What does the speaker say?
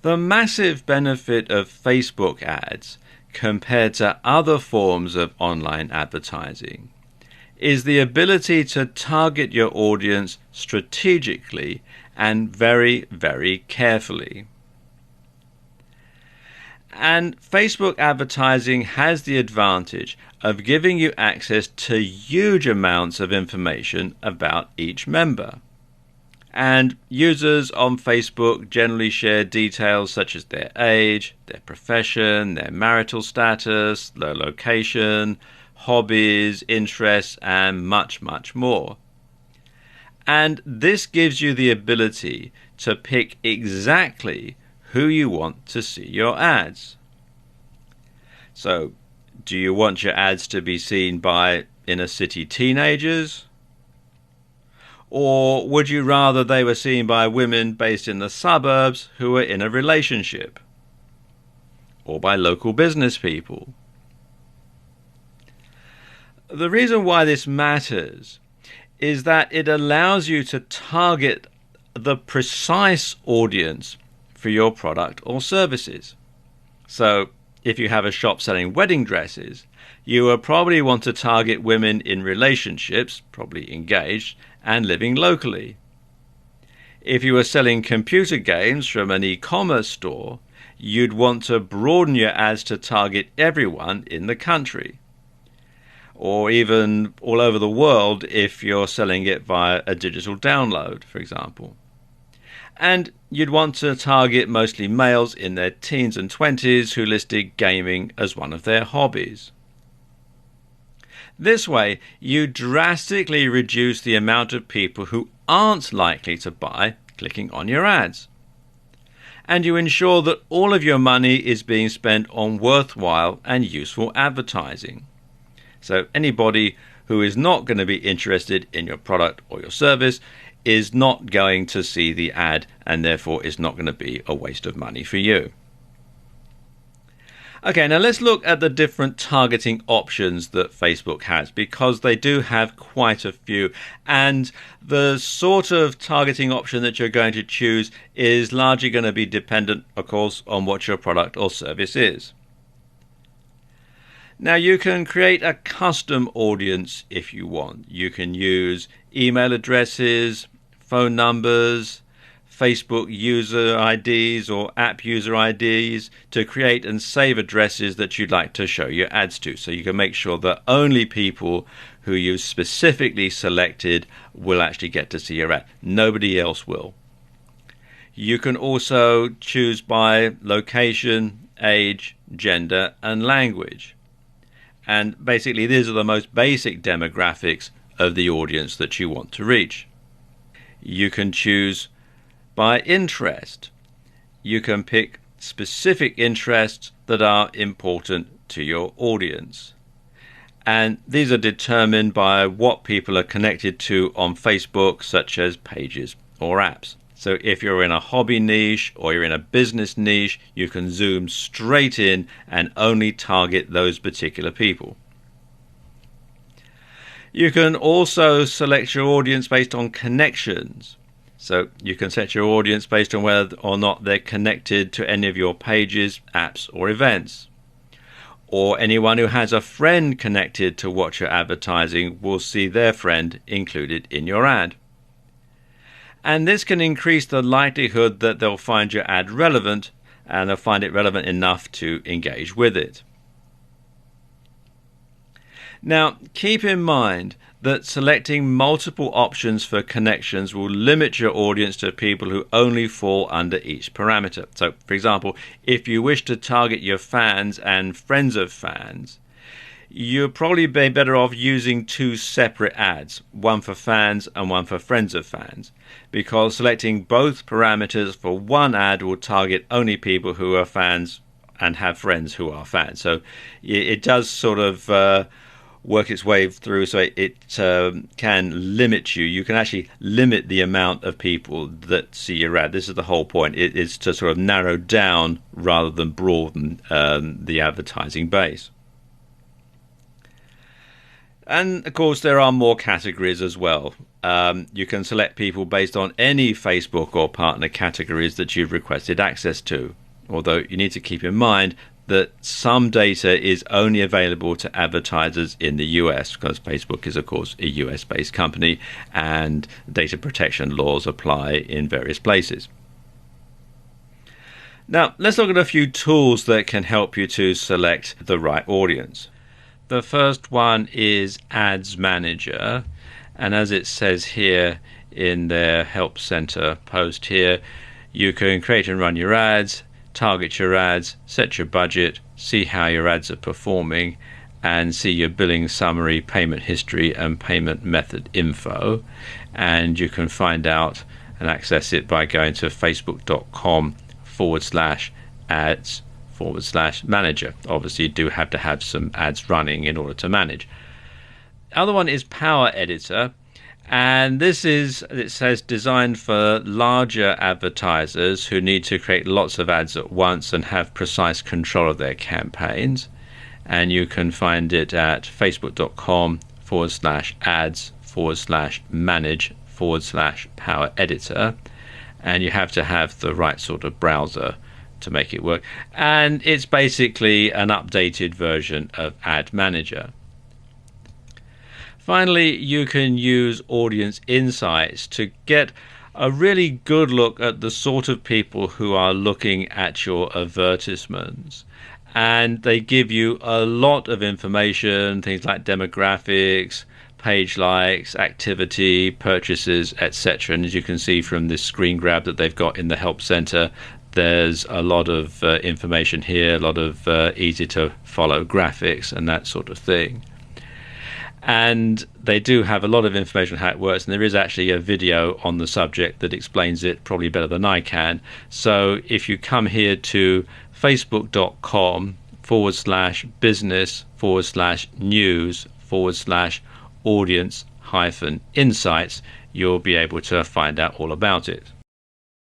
The massive benefit of Facebook ads compared to other forms of online advertising is the ability to target your audience strategically and very, very carefully. And Facebook advertising has the advantage of giving you access to huge amounts of information about each member. And users on Facebook generally share details such as their age, their profession, their marital status, their location, hobbies, interests, and much, much more. And this gives you the ability to pick exactly who you want to see your ads. So, do you want your ads to be seen by inner city teenagers? Or would you rather they were seen by women based in the suburbs who are in a relationship? Or by local business people? The reason why this matters is that it allows you to target the precise audience for your product or services. So, if you have a shop selling wedding dresses, you will probably want to target women in relationships, probably engaged, and living locally. If you were selling computer games from an e-commerce store, you'd want to broaden your ads to target everyone in the country, or even all over the world if you're selling it via a digital download, for example. And you'd want to target mostly males in their teens and 20s who listed gaming as one of their hobbies. This way, you drastically reduce the amount of people who aren't likely to buy clicking on your ads. And you ensure that all of your money is being spent on worthwhile and useful advertising. So anybody who is not going to be interested in your product or your service is not going to see the ad, and therefore is not going to be a waste of money for you. Okay, now let's look at the different targeting options that Facebook has, because they do have quite a few, and the sort of targeting option that you're going to choose is largely going to be dependent, of course, on what your product or service is. Now, you can create a custom audience if you want. You can use email addresses, phone numbers, Facebook user IDs or app user IDs to create and save addresses that you'd like to show your ads to. So you can make sure that only people who you've specifically selected will actually get to see your ad. Nobody else will. You can also choose by location, age, gender, and language. And basically, these are the most basic demographics of the audience that you want to reach. You can choose by interest. You can pick specific interests that are important to your audience. And these are determined by what people are connected to on Facebook, such as pages or apps. So if you're in a hobby niche or you're in a business niche, you can zoom straight in and only target those particular people. You can also select your audience based on connections. So you can set your audience based on whether or not they're connected to any of your pages, apps, or events. Or anyone who has a friend connected to what you're advertising will see their friend included in your ad. And this can increase the likelihood that they'll find your ad relevant, and they'll find it relevant enough to engage with it. Now, keep in mind that selecting multiple options for connections will limit your audience to people who only fall under each parameter. So, for example, if you wish to target your fans and friends of fans, you'll probably be better off using two separate ads, one for fans and one for friends of fans, because selecting both parameters for one ad will target only people who are fans and have friends who are fans. So it does sort of work its way through, so it can limit you. You can actually limit the amount of people that see your ad. This is the whole point. It is to sort of narrow down rather than broaden the advertising base. And of course, there are more categories as well. You can select people based on any Facebook or partner categories that you've requested access to. Although you need to keep in mind that some data is only available to advertisers in the US, because Facebook is, of course, a US-based company, and data protection laws apply in various places. Now, let's look at a few tools that can help you to select the right audience. The first one is Ads Manager, and as it says here in their Help Center post here, you can create and run your ads, target your ads, set your budget, see how your ads are performing, and see your billing summary, payment history, and payment method info. And you can find out and access it by going to facebook.com/ads/manager. Obviously, you do have to have some ads running in order to manage. The other one is Power Editor. And this is, it says, designed for larger advertisers who need to create lots of ads at once and have precise control of their campaigns. And you can find it at facebook.com/ads/manage/power editor. And you have to have the right sort of browser to make it work. And it's basically an updated version of Ad Manager. Finally, you can use Audience Insights to get a really good look at the sort of people who are looking at your advertisements. And they give you a lot of information, things like demographics, page likes, activity, purchases, etc. And as you can see from this screen grab that they've got in the Help Center, there's a lot of information here, a lot of easy to follow graphics and that sort of thing. And they do have a lot of information on how it works, and there is actually a video on the subject that explains it probably better than I can. So if you come here to facebook.com/business/news/audience-insights, you'll be able to find out all about it.